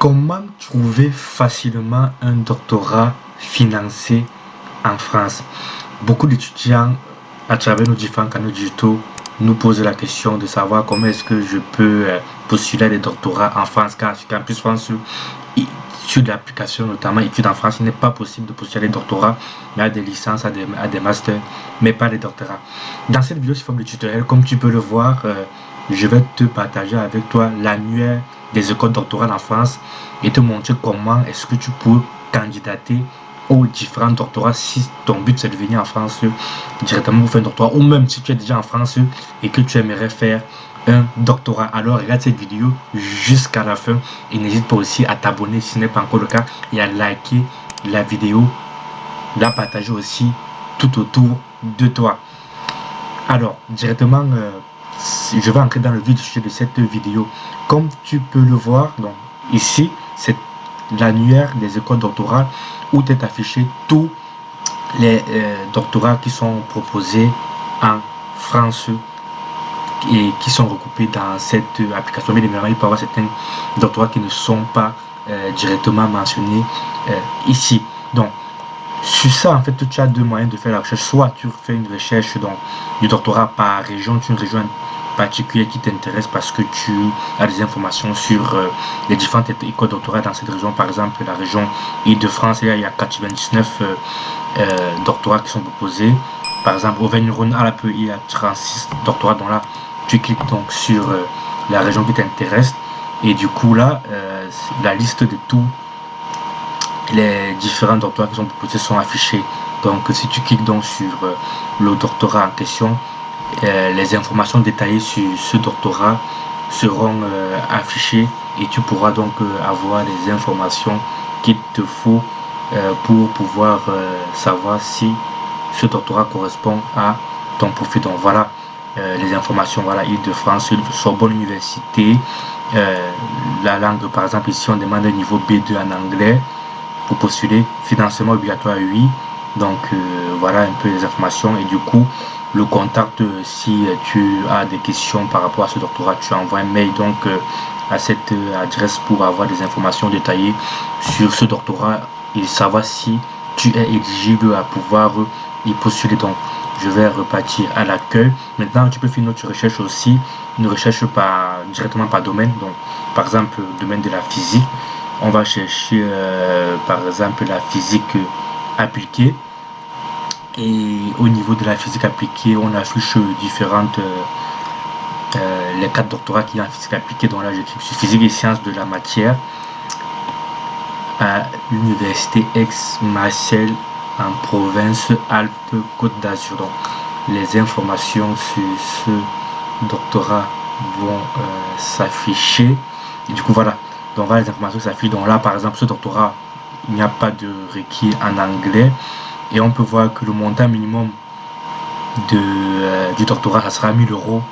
Comment trouver facilement un doctorat financé en France? Beaucoup d'étudiants à travers nos différents canaux digitaux nous posent la question de savoir comment est-ce que je peux postuler à des doctorats en France, car sur Campus France, sur l'application notamment études en France, il n'est pas possible de postuler à des doctorats, mais à des licences, à des masters, mais pas des doctorats. Dans cette vidéo sous forme de tutoriel, comme tu peux le voir, je vais te partager avec toi l'annuaire des écoles doctorales en France et te montrer comment est-ce que tu peux candidater aux différents doctorats si ton but c'est de venir en France directement pour faire un doctorat, ou même si tu es déjà en France et que tu aimerais faire un doctorat. Alors regarde cette vidéo jusqu'à la fin et n'hésite pas aussi à t'abonner si ce n'est pas encore le cas et à liker la vidéo, la partager aussi tout autour de toi. Alors directement je vais entrer dans le vif du sujet de cette vidéo. Comme tu peux le voir, donc ici c'est l'annuaire des écoles doctorales où est affiché tous les doctorats qui sont proposés en France et qui sont recoupés dans cette application. Mais évidemment, il peut y avoir certains doctorats qui ne sont pas directement mentionnés ici. Donc, sur ça, en fait, tu as deux moyens de faire la recherche. Soit tu fais une recherche donc, du doctorat par région, tu as une région particulière qui t'intéresse parce que tu as des informations sur les différentes écoles doctorales dans cette région. Par exemple, la région Île-de-France, il y a 99 doctorats qui sont proposés. Par exemple, Auvergne-Rhône-Alpes, il y a 36 doctorats. Donc là, tu cliques donc sur la région qui t'intéresse. Et du coup, là, la liste de tous les différents doctorats qui sont proposés sont affichés. Donc, si tu cliques donc sur le doctorat en question, les informations détaillées sur ce doctorat seront affichées et tu pourras donc avoir les informations qu'il te faut pour pouvoir savoir si ce doctorat correspond à ton profil. Donc voilà les informations, voilà, Île-de-France, Sorbonne Université, la langue par exemple ici on demande un niveau B2 en anglais pour postuler, financement obligatoire oui. Donc voilà un peu les informations et du coup le contact si tu as des questions par rapport à ce doctorat, tu envoies un mail donc à cette adresse pour avoir des informations détaillées sur ce doctorat et savoir si tu es éligible à pouvoir y postuler. Donc je vais repartir à l'accueil. Maintenant tu peux faire une autre recherche aussi, une recherche directement par domaine. Donc par exemple domaine de la physique, on va chercher par exemple la physique appliquée. Et au niveau de la physique appliquée, on affiche différentes les 4 doctorats qui ont en physique appliquée. Donc là, je clique sur physique et sciences de la matière à l'université Aix-Marseille en province Alpes-Côte d'Azur. Donc les informations sur ce doctorat vont s'afficher. Et du coup, voilà. Donc voilà les informations s'affichent. Donc là, par exemple, ce doctorat, il n'y a pas de requis en anglais. Et on peut voir que le montant minimum du doctorat, ça sera 1000 euros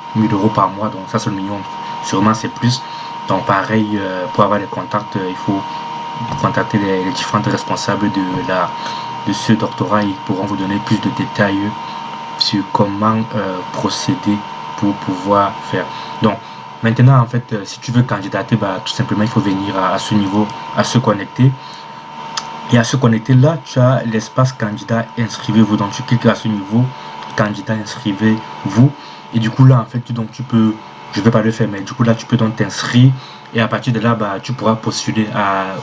par mois. Donc ça, c'est le minimum. Sûrement, c'est plus. Donc pareil, pour avoir les contacts, il faut contacter les différents responsables de ce doctorat. Ils pourront vous donner plus de détails sur comment procéder pour pouvoir faire. Donc maintenant, en fait, si tu veux candidater, tout simplement, il faut venir à ce niveau, à se connecter. Et à se connecter là, tu as l'espace candidat, inscrivez-vous. Donc tu cliques à ce niveau, candidat, inscrivez-vous. Et du coup là, en fait, tu peux, je vais pas le faire, mais du coup là, tu peux donc t'inscrire. Et à partir de là, tu pourras postuler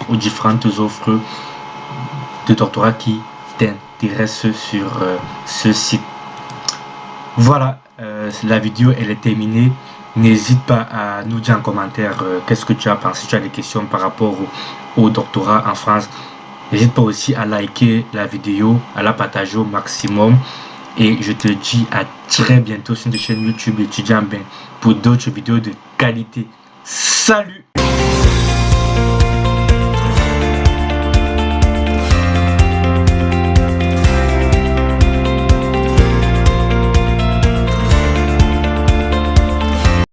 aux différentes offres de doctorat qui t'intéressent sur ce site. Voilà, la vidéo, elle est terminée. N'hésite pas à nous dire en commentaire qu'est-ce que tu as pensé, si tu as des questions par rapport au doctorat en France. N'hésite pas aussi à liker la vidéo, à la partager au maximum. Et je te dis à très bientôt sur notre chaîne YouTube Étudiant Bien pour d'autres vidéos de qualité. Salut!